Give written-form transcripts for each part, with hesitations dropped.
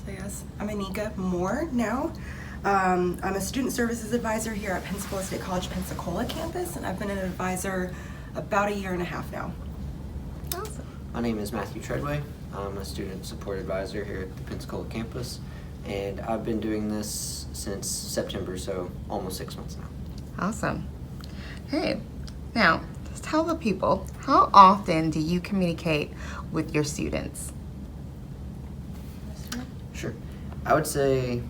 So yes, I'm Anika Moore now. I'm a student services advisor here at Pensacola State College Pensacola campus, and I've been an advisor about a year and a half now. Awesome. My name is Matthew Treadway. I'm a student support advisor here at the Pensacola campus, and I've been doing this since September, so almost 6 months now. Awesome. Okay, now just tell the people, how often do you communicate with your students? Sure. I would say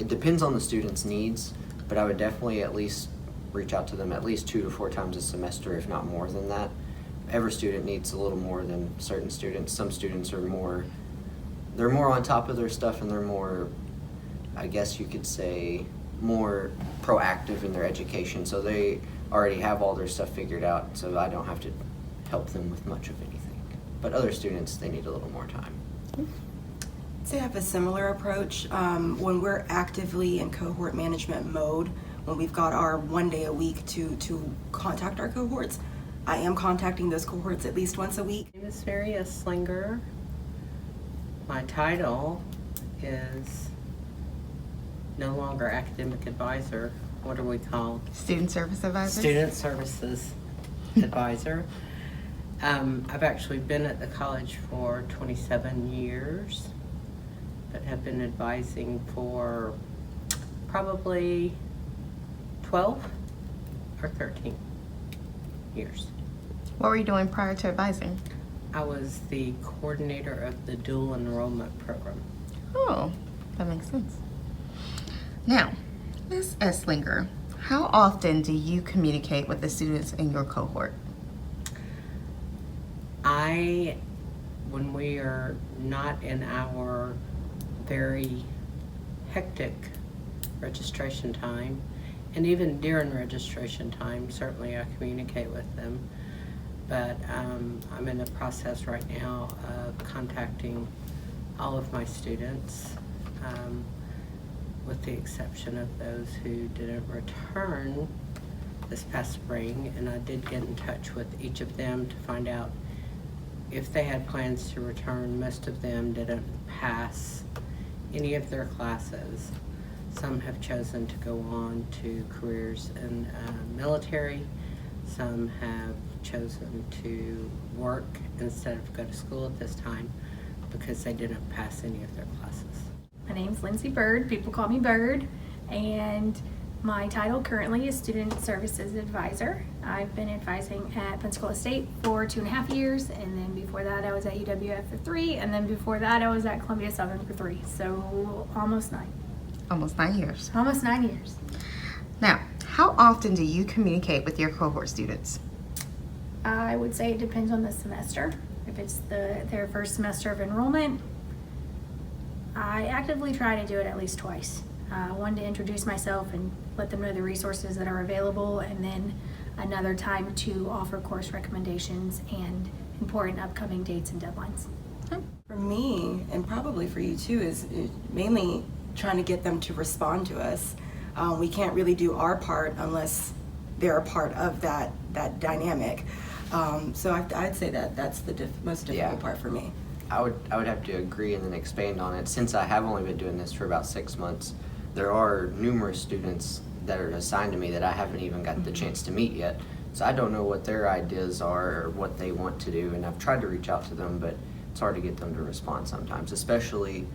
it depends on the student's needs, but I would definitely at least reach out to them at least 2 to 4 times a semester, if not more than that. Every student needs a little more than certain students. Some students are they're more on top of their stuff, and they're more, I guess you could say, more proactive in their education, so they already have all their stuff figured out, so I don't have to help them with much of anything. But other students, they need a little more time. So I have a similar approach. When we're actively in cohort management mode, when we've got our 1 day a week to contact our cohorts, I am contacting those cohorts at least once a week. My name is Mary Slinger. My title is no longer academic advisor. What are we called? Student service advisor? Student services advisor. I've actually been at the college for 27 years, but have been advising for probably 12 or 13 years. What were you doing prior to advising? I was the coordinator of the dual enrollment program. Oh, that makes sense. Now, Ms. Esslinger, how often do you communicate with the students in your cohort? When we are not in our very hectic registration time, and even during registration time, certainly I communicate with them. But I'm in the process right now of contacting all of my students, with the exception of those who didn't return this past spring, and I did get in touch with each of them to find out if they had plans to return. Most of them didn't pass any of their classes. Some have chosen to go on to careers in military. Some have chosen to work instead of go to school at this time because they didn't pass any of their classes. My name's Lindsay Bird. People call me Bird, and my title currently is Student Services Advisor. I've been advising at Pensacola State for 2.5 years, and then before that I was at UWF for 3, and then before that I was at Columbia Southern for 3, so almost 9. Almost 9 years. Almost 9 years. Now, how often do you communicate with your cohort students? I would say it depends on the semester. If it's their first semester of enrollment, I actively try to do it at least twice. One to introduce myself and let them know the resources that are available, and then another time to offer course recommendations and important upcoming dates and deadlines. For me, and probably for you too, is mainly trying to get them to respond to us. We can't really do our part unless they're a part of that dynamic. So I'd say that's the most difficult part for me. I would have to agree and then expand on it. Since I have only been doing this for about 6 months, there are numerous students that are assigned to me that I haven't even got the chance to meet yet. So I don't know what their ideas are or what they want to do, and I've tried to reach out to them, but it's hard to get them to respond sometimes, especially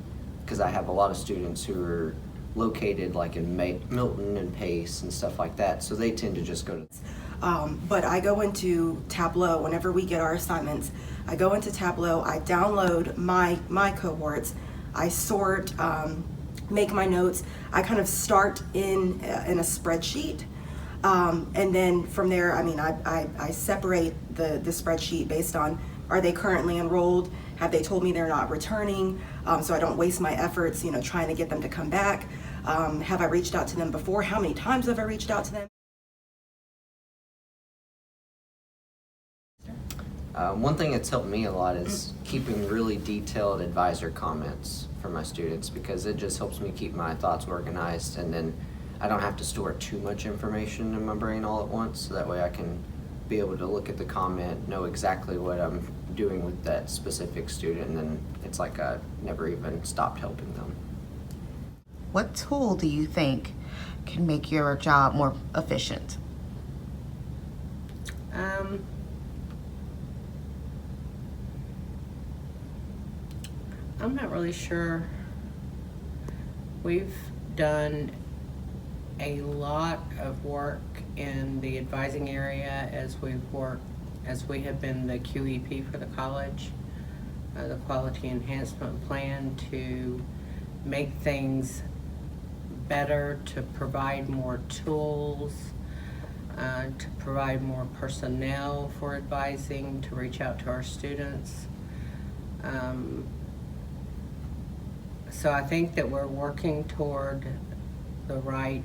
because I have a lot of students who are located like in Milton and Pace and stuff like that, so they tend to just go to but I go into Tableau whenever we get our assignments. I go into Tableau, I download my cohorts, I sort, make my notes. I kind of start in a spreadsheet, and then from there, I separate the spreadsheet based on, are they currently enrolled? Have they told me they're not returning? So I don't waste my efforts, trying to get them to come back. Have I reached out to them before? How many times have I reached out to them? One thing that's helped me a lot is keeping really detailed advisor comments for my students, because it just helps me keep my thoughts organized, and then I don't have to store too much information in my brain all at once, so that way I can be able to look at the comment, know exactly what I'm doing with that specific student, and then it's like I never even stopped helping them. What tool do you think can make your job more efficient? I'm not really sure. We've done a lot of work in the advising area as we have been the QEP for the college, the Quality Enhancement Plan, to make things better, to provide more tools, to provide more personnel for advising, to reach out to our students. So I think that we're working toward the right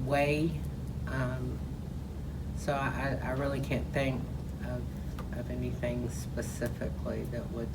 way. So I really can't think of anything specifically that would